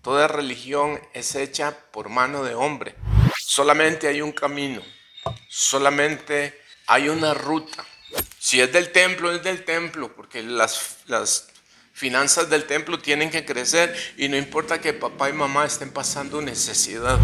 Toda religión es hecha por mano de hombre. Solamente hay un camino, solamente hay una ruta. Si es del templo, es del templo, porque las finanzas del templo tienen que crecer y no importa que papá y mamá estén pasando necesidad.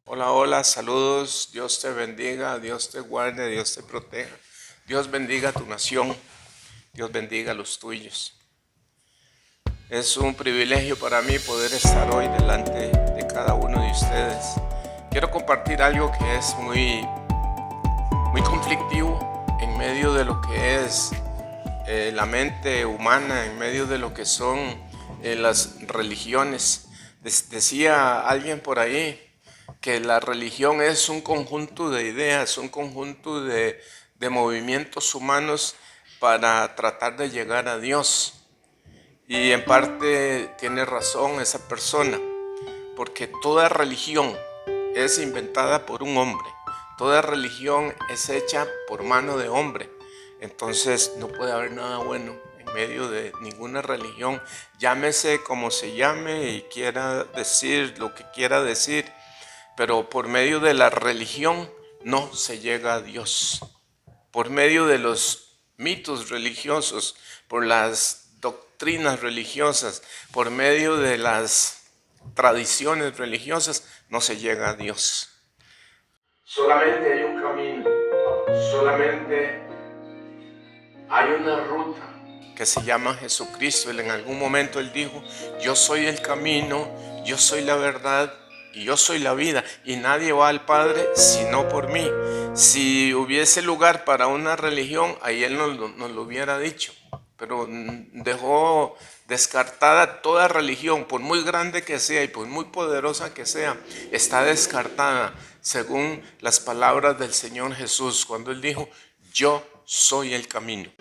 Hola, hola, saludos, Dios te bendiga, Dios te guarde, Dios te proteja, Dios bendiga a tu nación, Dios bendiga a los tuyos. Es un privilegio para mí poder estar hoy delante de cada uno de ustedes. Quiero compartir algo que es muy conflictivo en medio de lo que es la mente humana, en medio de lo que son las religiones. Decía alguien por ahí que la religión es un conjunto de ideas, un conjunto de movimientos humanos para tratar de llegar a Dios. Y en parte tiene razón esa persona, porque toda religión es inventada por un hombre, toda religión es hecha por mano de hombre. Entonces no puede haber nada bueno en medio de ninguna religión, llámese como se llame y quiera decir lo que quiera decir, pero por medio de la religión no se llega a Dios. Por medio de los mitos religiosos, por las doctrinas religiosas, por medio de las tradiciones religiosas, no se llega a Dios. Solamente hay un camino, solamente hay una ruta que se llama Jesucristo. En algún momento Él dijo, yo soy el camino, yo soy la verdad y yo soy la vida, y nadie va al Padre sino por mí. Si hubiese lugar para una religión, ahí Él nos lo hubiera dicho, pero dejó descartada toda religión, por muy grande que sea y por muy poderosa que sea, está descartada según las palabras del Señor Jesús, cuando Él dijo, yo soy el camino.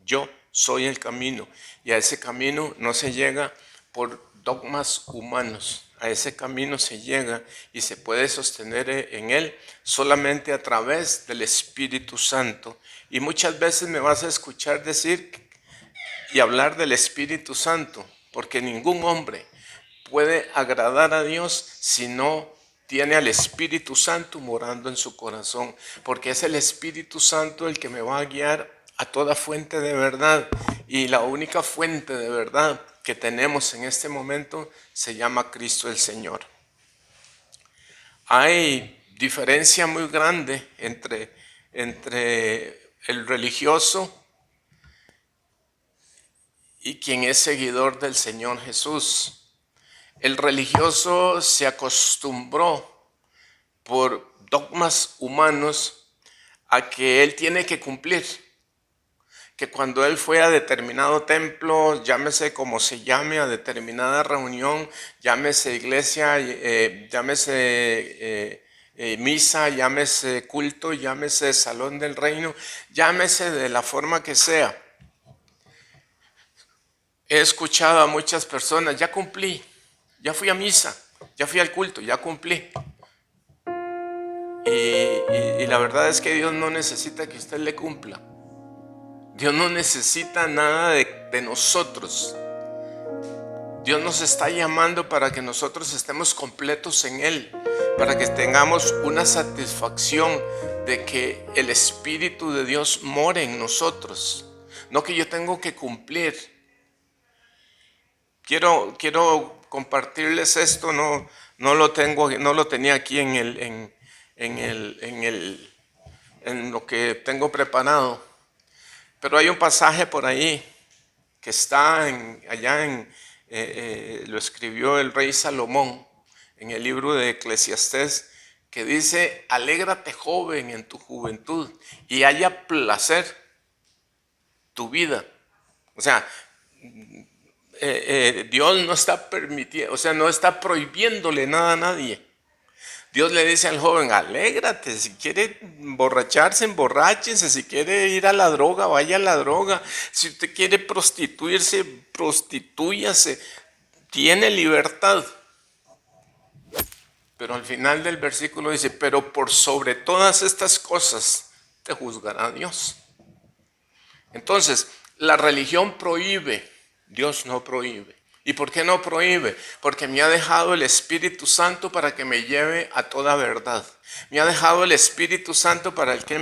Yo soy el camino, y a ese camino no se llega por dogmas humanos. A ese camino se llega y se puede sostener en él solamente a través del Espíritu Santo. Y muchas veces me vas a escuchar decir y hablar del Espíritu Santo, porque ningún hombre puede agradar a Dios si no tiene al Espíritu Santo morando en su corazón, porque es el Espíritu Santo el que me va a guiar a toda fuente de verdad, y la única fuente de verdad que tenemos en este momento se llama Cristo el Señor. Hay diferencia muy grande entre el religioso y quien es seguidor del Señor Jesús. El religioso se acostumbró por dogmas humanos a que él tiene que cumplir, que cuando él fue a determinado templo, llámese como se llame, a determinada reunión, llámese iglesia, llámese misa, llámese culto, llámese salón del reino, llámese de la forma que sea. He escuchado a muchas personas, ya cumplí, ya fui a misa, ya fui al culto, ya cumplí. Y la verdad es que Dios no necesita que usted le cumpla. Dios no necesita nada de nosotros. Dios nos está llamando para que nosotros estemos completos en Él, para que tengamos una satisfacción de que el Espíritu de Dios more en nosotros. No que yo tengo que cumplir. Quiero compartirles esto, no lo tenía aquí en lo que tengo preparado. Pero hay un pasaje por ahí que está lo escribió el rey Salomón en el libro de Eclesiastés, que dice, alégrate joven en tu juventud y haya placer tu vida. O sea, Dios no está permitiendo, o sea, no está prohibiéndole nada a nadie. Dios le dice al joven, alégrate, si quiere emborracharse, emborráchese, si quiere ir a la droga, vaya a la droga, si usted quiere prostituirse, prostitúyase, tiene libertad. Pero al final del versículo dice, pero por sobre todas estas cosas te juzgará Dios. Entonces, la religión prohíbe, Dios no prohíbe. ¿Y por qué no prohíbe? Porque me ha dejado el Espíritu Santo para que me lleve a toda verdad. Me ha dejado el Espíritu Santo para que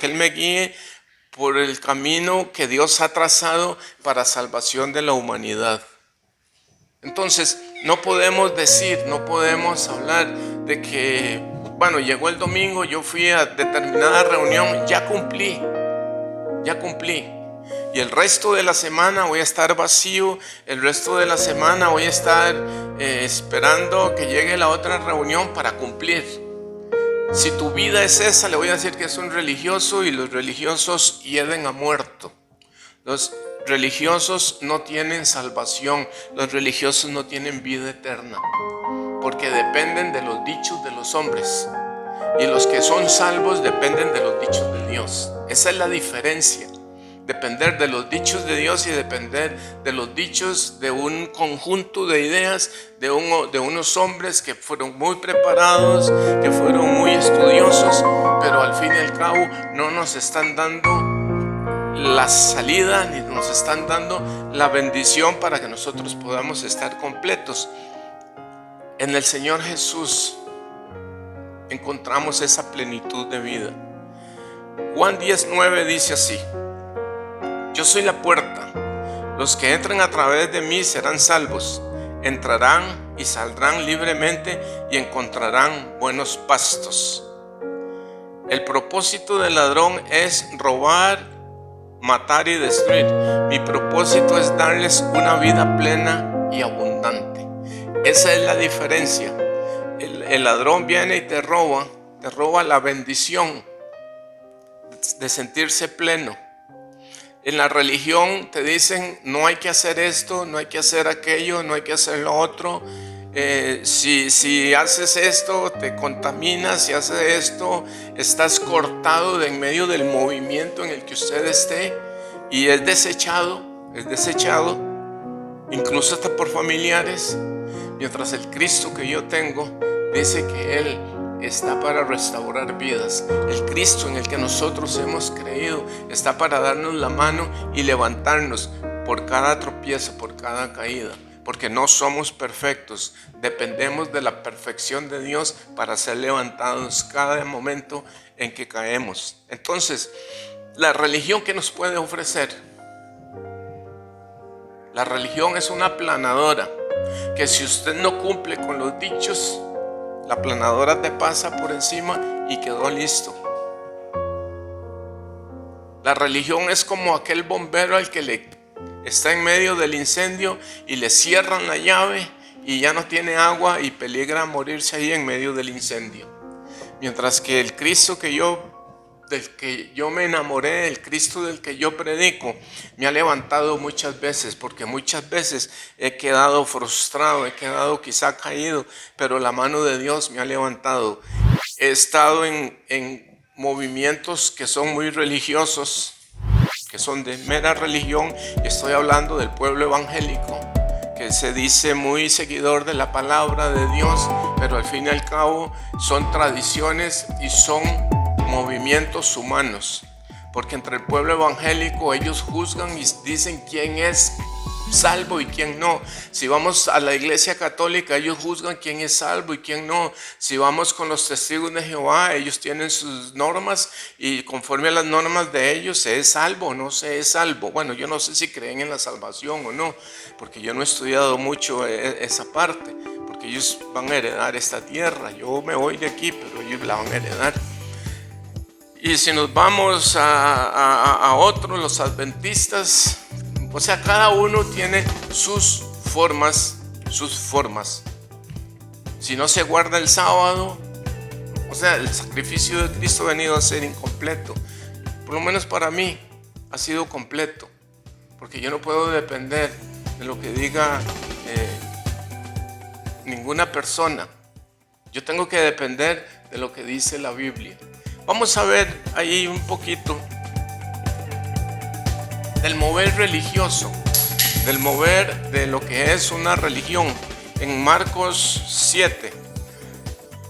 Él me guíe por el camino que Dios ha trazado para salvación de la humanidad. Entonces, no podemos decir, no podemos hablar de que, bueno, llegó el domingo, yo fui a determinada reunión, ya cumplí. Y el resto de la semana voy a estar vacío, el resto de la semana voy a estar esperando que llegue la otra reunión para cumplir. Si tu vida es esa, le voy a decir que es un religioso y los religiosos hieden a muerto. Los religiosos no tienen salvación, los religiosos no tienen vida eterna, porque dependen de los dichos de los hombres. Y los que son salvos dependen de los dichos de Dios. Esa es la diferencia. Depender de los dichos de Dios y depender de los dichos de un conjunto de ideas de unos hombres que fueron muy preparados, que fueron muy estudiosos, pero al fin y al cabo no nos están dando la salida ni nos están dando la bendición para que nosotros podamos estar completos. En el Señor Jesús encontramos esa plenitud de vida. Juan 10:9 dice así: yo soy la puerta, los que entran a través de mí serán salvos, entrarán y saldrán libremente y encontrarán buenos pastos. El propósito del ladrón es robar, matar y destruir. Mi propósito es darles una vida plena y abundante. Esa es la diferencia. El ladrón viene y te roba la bendición de sentirse pleno. En la religión te dicen no hay que hacer esto, no hay que hacer aquello, no hay que hacer lo otro. Si haces esto te contaminas, si haces esto estás cortado de en medio del movimiento en el que usted esté y es desechado incluso hasta por familiares. Mientras el Cristo que yo tengo dice que Él está para restaurar vidas. El Cristo en el que nosotros hemos creído está para darnos la mano y levantarnos por cada tropiezo, por cada caída, porque no somos perfectos, dependemos de la perfección de Dios para ser levantados cada momento en que caemos. Entonces, la religión que nos puede ofrecer, la religión es una aplanadora que si usted no cumple con los dichos, la aplanadora te pasa por encima y quedó listo. La religión es como aquel bombero al que le está en medio del incendio y le cierran la llave y ya no tiene agua y peligra morirse ahí en medio del incendio. Mientras que el Cristo del que yo me enamoré, el Cristo del que yo predico, me ha levantado muchas veces, porque muchas veces he quedado frustrado, he quedado quizá caído, pero la mano de Dios me ha levantado. He estado en movimientos que son muy religiosos, que son de mera religión, y estoy hablando del pueblo evangélico, que se dice muy seguidor de la palabra de Dios, pero al fin y al cabo son tradiciones y son movimientos humanos, porque entre el pueblo evangélico ellos juzgan y dicen quién es salvo y quién no. Si vamos a la iglesia católica, ellos juzgan quién es salvo y quién no. Si vamos con los testigos de Jehová, ellos tienen sus normas y conforme a las normas de ellos se es salvo o no se es salvo. Bueno, yo no sé si creen en la salvación o no, porque yo no he estudiado mucho esa parte, porque ellos van a heredar esta tierra. Yo me voy de aquí, pero ellos la van a heredar. Y si nos vamos a otros, los adventistas, o sea, cada uno tiene sus formas. Si no se guarda el sábado, o sea, el sacrificio de Cristo ha venido a ser incompleto. Por lo menos para mí ha sido completo, porque yo no puedo depender de lo que diga ninguna persona. Yo tengo que depender de lo que dice la Biblia. Vamos a ver ahí un poquito del mover religioso, del mover de lo que es una religión. En Marcos 7,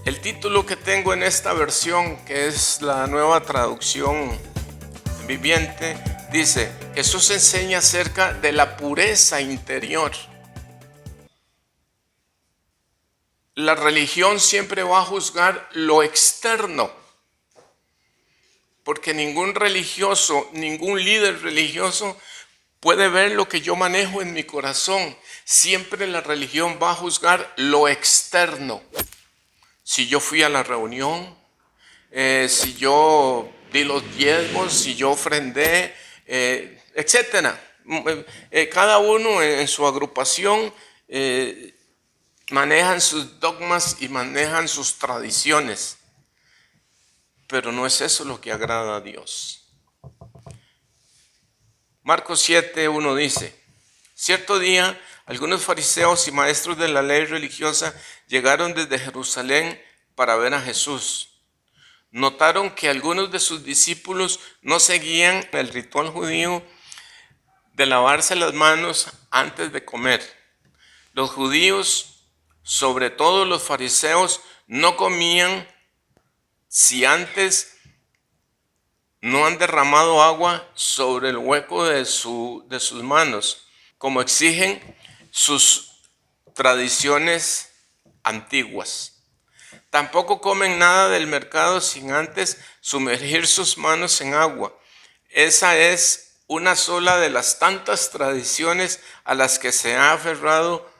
el título que tengo en esta versión, que es la Nueva Traducción Viviente, dice: Jesús enseña acerca de la pureza interior. La religión siempre va a juzgar lo externo, porque ningún religioso, ningún líder religioso puede ver lo que yo manejo en mi corazón. Siempre la religión va a juzgar lo externo. Si yo fui a la reunión, si yo di los diezmos, si yo ofrendé, etc. Cada uno en su agrupación manejan sus dogmas y manejan sus tradiciones. Pero no es eso lo que agrada a Dios. Marcos 7:1 dice: Cierto día, algunos fariseos y maestros de la ley religiosa llegaron desde Jerusalén para ver a Jesús. Notaron que algunos de sus discípulos no seguían el ritual judío de lavarse las manos antes de comer. Los judíos, sobre todo los fariseos, no comían si antes no han derramado agua sobre el hueco de sus manos, como exigen sus tradiciones antiguas. Tampoco comen nada del mercado sin antes sumergir sus manos en agua. Esa es una sola de las tantas tradiciones a las que se han aferrado,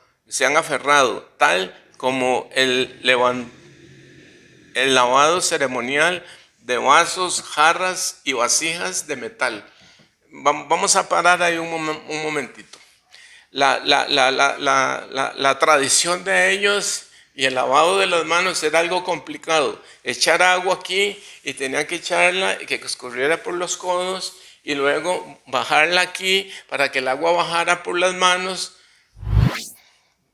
tal como el lavado ceremonial de vasos, jarras y vasijas de metal. Vamos a parar ahí un momentito. La tradición de ellos y el lavado de las manos era algo complicado. Echar agua aquí y tenía que echarla y que escurriera por los codos y luego bajarla aquí para que el agua bajara por las manos.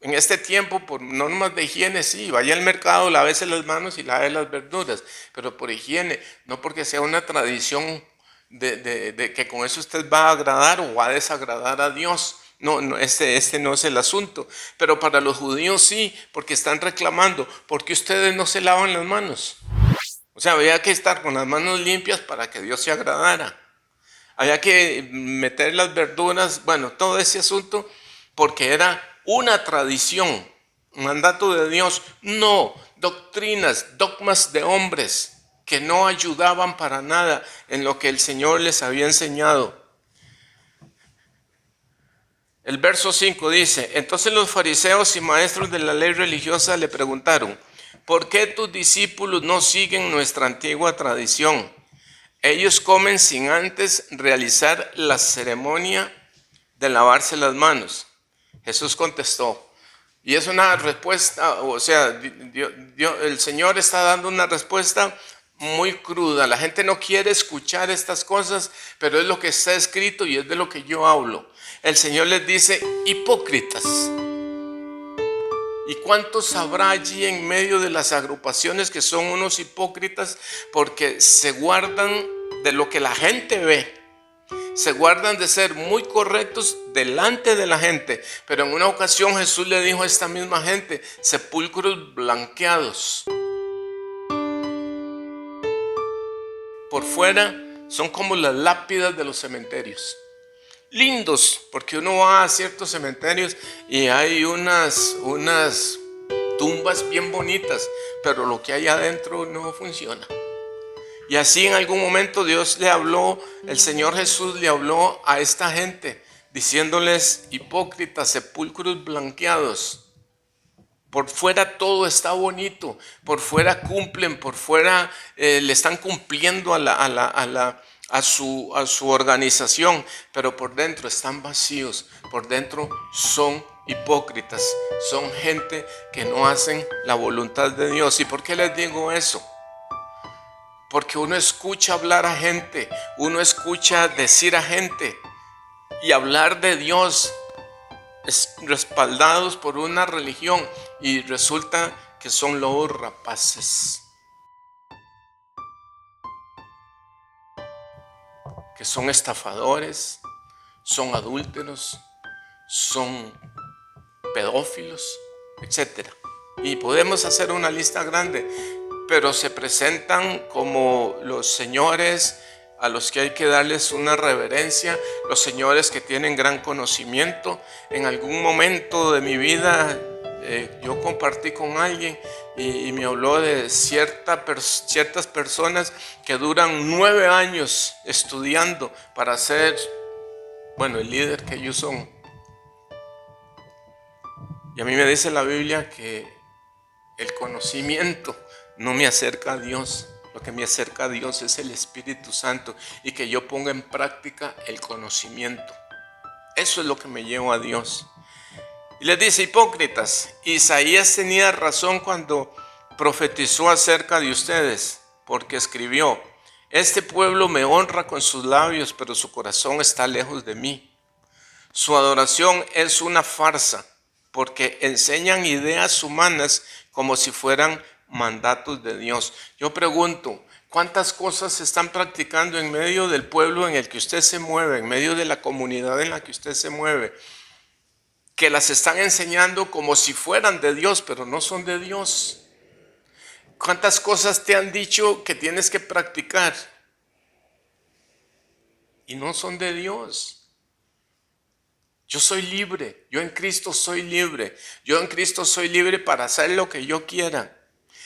En este tiempo, por normas de higiene, sí, vaya al mercado, lávese las manos y lave las verduras, pero por higiene, no porque sea una tradición de que con eso usted va a agradar o va a desagradar a Dios. No, este no es el asunto. Pero para los judíos sí, porque están reclamando, ¿por qué ustedes no se lavan las manos? O sea, había que estar con las manos limpias para que Dios se agradara. Había que meter las verduras, bueno, todo ese asunto, porque era una tradición, un mandato de Dios, no doctrinas, dogmas de hombres que no ayudaban para nada en lo que el Señor les había enseñado. El verso 5 dice: Entonces los fariseos y maestros de la ley religiosa le preguntaron: ¿por qué tus discípulos no siguen nuestra antigua tradición? Ellos comen sin antes realizar la ceremonia de lavarse las manos. Jesús contestó, y es una respuesta, o sea, el Señor está dando una respuesta muy cruda. La gente no quiere escuchar estas cosas, pero es lo que está escrito y es de lo que yo hablo. El Señor les dice: hipócritas. ¿Y cuántos habrá allí en medio de las agrupaciones que son unos hipócritas porque se guardan de lo que la gente ve? Se guardan de ser muy correctos delante de la gente. Pero en una ocasión Jesús le dijo a esta misma gente: sepulcros blanqueados. Por fuera son como las lápidas de los cementerios. Lindos, porque uno va a ciertos cementerios y hay unas tumbas bien bonitas, pero lo que hay adentro no funciona. Y así en algún momento Dios le habló, el Señor Jesús le habló a esta gente, diciéndoles: hipócritas, sepulcros blanqueados. Por fuera todo está bonito, por fuera cumplen, por fuera le están cumpliendo a su organización, pero por dentro están vacíos, por dentro son hipócritas, son gente que no hacen la voluntad de Dios. ¿Y por qué les digo eso? Porque uno escucha hablar a gente, uno escucha decir a gente y hablar de Dios respaldados por una religión, y resulta que son lobos rapaces, que son estafadores, son adúlteros, son pedófilos, etcétera. Y podemos hacer una lista grande, pero se presentan como los señores a los que hay que darles una reverencia, los señores que tienen gran conocimiento. En algún momento de mi vida yo compartí con alguien y me habló de ciertas personas que duran 9 años estudiando para ser, el líder que ellos son. Y a mí me dice la Biblia que el conocimiento no me acerca a Dios. Lo que me acerca a Dios es el Espíritu Santo y que yo ponga en práctica el conocimiento. Eso es lo que me lleva a Dios. Y les dice: hipócritas, Isaías tenía razón cuando profetizó acerca de ustedes, porque escribió: este pueblo me honra con sus labios, pero su corazón está lejos de mí. Su adoración es una farsa, porque enseñan ideas humanas como si fueran mandatos de Dios. Yo pregunto, ¿cuántas cosas se están practicando en medio del pueblo en el que usted se mueve, en medio de la comunidad en la que usted se mueve, que las están enseñando como si fueran de Dios, pero no son de Dios? ¿Cuántas cosas te han dicho que tienes que practicar y no son de Dios? Yo soy libre, yo en Cristo soy libre. Yo en Cristo soy libre para hacer lo que yo quiera,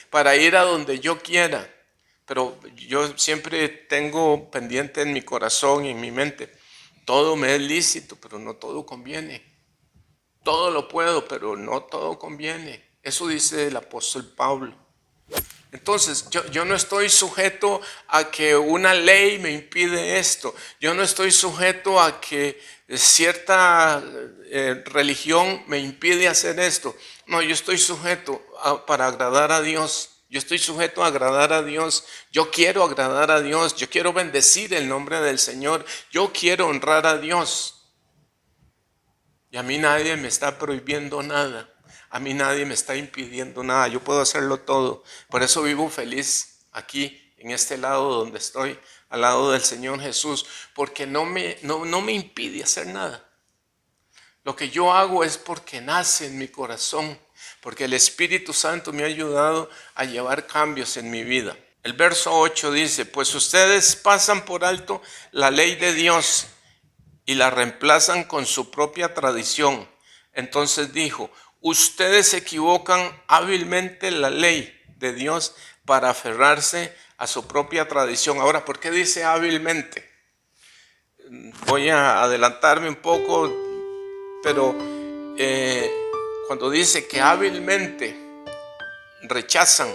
para ir a donde yo quiera. Pero yo siempre tengo pendiente en mi corazón y en mi mente: todo me es lícito, pero no todo conviene. Todo lo puedo, pero no todo conviene. Eso dice el apóstol Pablo. Entonces, yo no estoy sujeto a que una ley me impide esto. Yo no estoy sujeto a que cierta religión me impide hacer esto. No, yo estoy sujeto para agradar a Dios. Yo estoy sujeto a agradar a Dios. Yo quiero agradar a Dios. Yo quiero bendecir el nombre del Señor. Yo quiero honrar a Dios. Y a mí nadie me está prohibiendo nada. A mí nadie me está impidiendo nada. Yo puedo hacerlo todo. Por eso vivo feliz aquí, en este lado donde estoy, al lado del Señor Jesús, porque no me impide hacer nada. Lo que yo hago es porque nace en mi corazón, porque el Espíritu Santo me ha ayudado a llevar cambios en mi vida. El verso 8 dice: pues ustedes pasan por alto la ley de Dios y la reemplazan con su propia tradición. Entonces dijo: ustedes equivocan hábilmente la ley de Dios para aferrarse a su propia tradición. Ahora, ¿por qué dice hábilmente? Voy a adelantarme un poco, pero cuando dice que hábilmente rechazan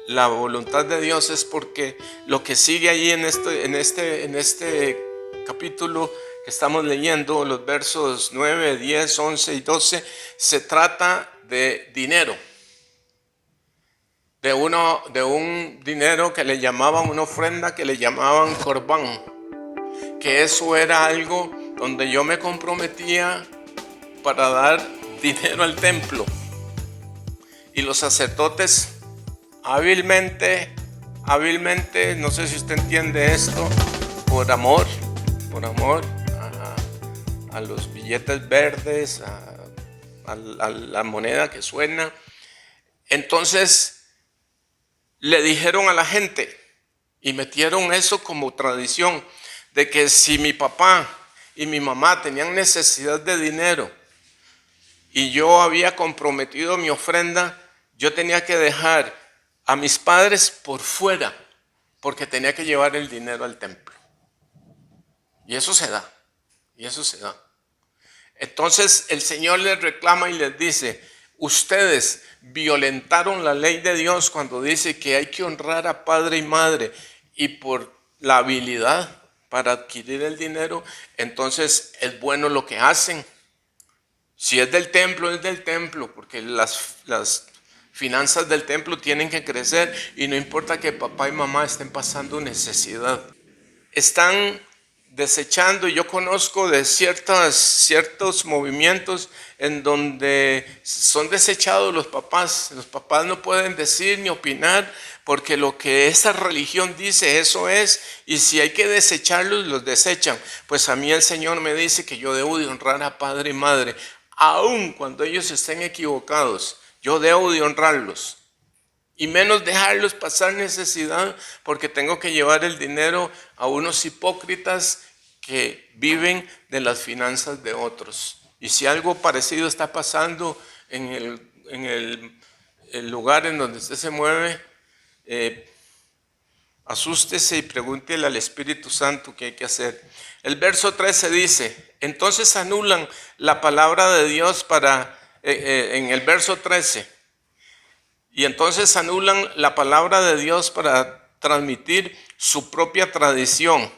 la voluntad de Dios, es porque lo que sigue ahí en este capítulo que estamos leyendo, los versos 9, 10, 11 y 12, se trata de dinero. De un dinero que le llamaban una ofrenda, que le llamaban corbán. Que eso era algo donde yo me comprometía para dar dinero al templo. Y los sacerdotes hábilmente, no sé si usted entiende esto, por amor a los billetes verdes, a la moneda que suena. Entonces le dijeron a la gente y metieron eso como tradición, de que si mi papá y mi mamá tenían necesidad de dinero y yo había comprometido mi ofrenda, yo tenía que dejar a mis padres por fuera, porque tenía que llevar el dinero al templo. Y eso se da. Entonces el Señor les reclama y les dice: ustedes violentaron la ley de Dios cuando dice que hay que honrar a padre y madre, y por la habilidad para adquirir el dinero, entonces es bueno lo que hacen. Si es del templo, es del templo, porque las finanzas del templo tienen que crecer y no importa que papá y mamá estén pasando necesidad. Están desechando. Yo conozco de ciertos movimientos en donde son desechados los papás. Los papás no pueden decir ni opinar porque lo que esa religión dice, eso es. Y si hay que desecharlos, los desechan. Pues a mí el Señor me dice que yo debo de honrar a padre y madre, aun cuando ellos estén equivocados. Yo debo de honrarlos. Y menos dejarlos pasar necesidad porque tengo que llevar el dinero a unos hipócritas que viven de las finanzas de otros. Y si algo parecido está pasando en el lugar en donde usted se mueve, asústese y pregúntele al Espíritu Santo qué hay que hacer. El verso 13 dice, entonces anulan la palabra de Dios en el verso 13. Y entonces anulan la palabra de Dios para transmitir su propia tradición.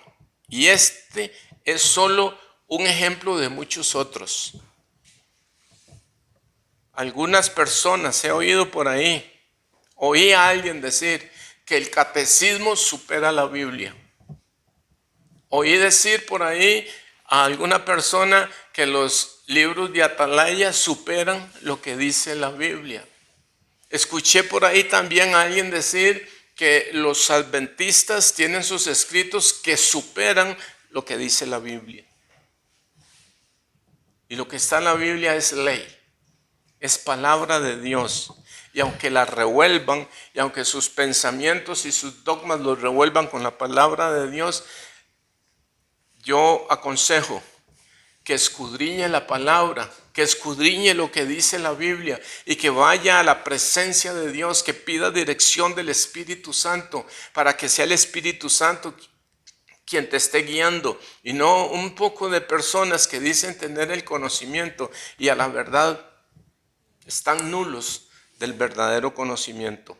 Y este es solo un ejemplo de muchos otros. Algunas personas, he oído por ahí, oí a alguien decir que el catecismo supera la Biblia. Oí decir por ahí a alguna persona que los libros de Atalaya superan lo que dice la Biblia. Escuché por ahí también a alguien decir que los adventistas tienen sus escritos que superan lo que dice la Biblia. Y lo que está en la Biblia es ley, es palabra de Dios. Y aunque la revuelvan, y aunque sus pensamientos y sus dogmas los revuelvan con la palabra de Dios, yo aconsejo que escudriñe la palabra, que escudriñe lo que dice la Biblia y que vaya a la presencia de Dios, que pida dirección del Espíritu Santo para que sea el Espíritu Santo quien te esté guiando y no un poco de personas que dicen tener el conocimiento y a la verdad están nulos del verdadero conocimiento.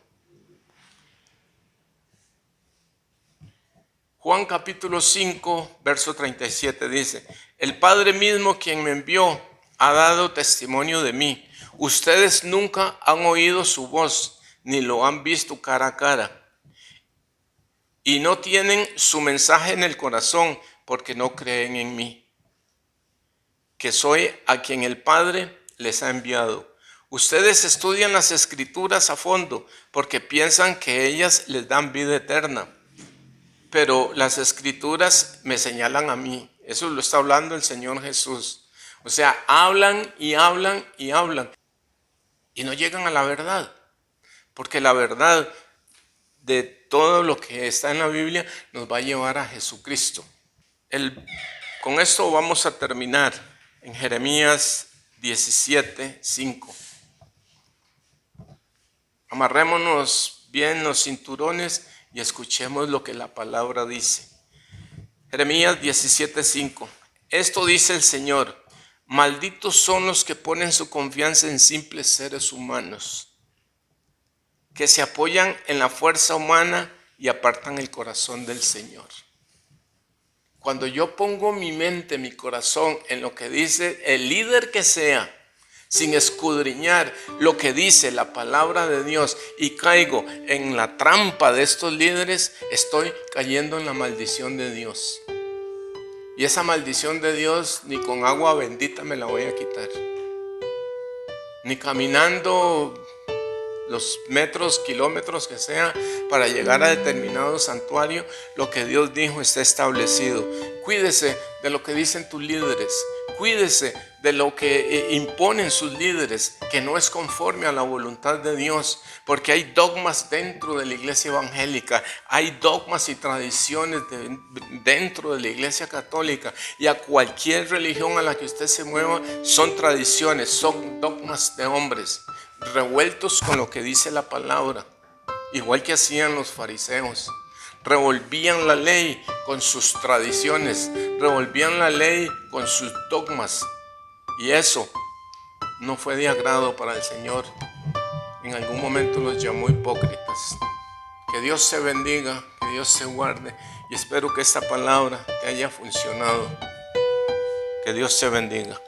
Juan capítulo 5, verso 37 dice, el Padre mismo quien me envió ha dado testimonio de mí. Ustedes nunca han oído su voz, ni lo han visto cara a cara. Y no tienen su mensaje en el corazón porque no creen en mí, que soy a quien el Padre les ha enviado. Ustedes estudian las Escrituras a fondo porque piensan que ellas les dan vida eterna. Pero las Escrituras me señalan a mí. Eso lo está hablando el Señor Jesús. O sea, hablan y hablan y hablan y no llegan a la verdad. Porque la verdad de todo lo que está en la Biblia nos va a llevar a Jesucristo. Con esto vamos a terminar en Jeremías 17, 5. Amarrémonos bien los cinturones y escuchemos lo que la palabra dice. Jeremías 17:5. Esto dice el Señor: malditos son los que ponen su confianza en simples seres humanos, que se apoyan en la fuerza humana y apartan el corazón del Señor. Cuando yo pongo mi mente, mi corazón en lo que dice el líder que sea, sin escudriñar lo que dice la palabra de Dios y caigo en la trampa de estos líderes, estoy cayendo en la maldición de Dios. Y esa maldición de Dios ni con agua bendita me la voy a quitar. Ni caminando los metros, kilómetros que sea para llegar a determinado santuario. Lo que Dios dijo está establecido. Cuídese de lo que dicen tus líderes. Cuídese de lo que imponen sus líderes, que no es conforme a la voluntad de Dios, porque hay dogmas dentro de la iglesia evangélica, hay dogmas y tradiciones dentro de la iglesia católica, y a cualquier religión a la que usted se mueva son tradiciones, son dogmas de hombres revueltos con lo que dice la palabra, igual que hacían los fariseos. Revolvían la ley con sus tradiciones, revolvían la ley con sus dogmas, y eso no fue de agrado para el Señor. En algún momento los llamó hipócritas. Que Dios se bendiga, que Dios se guarde, y espero que esta palabra te haya funcionado. Que Dios te bendiga.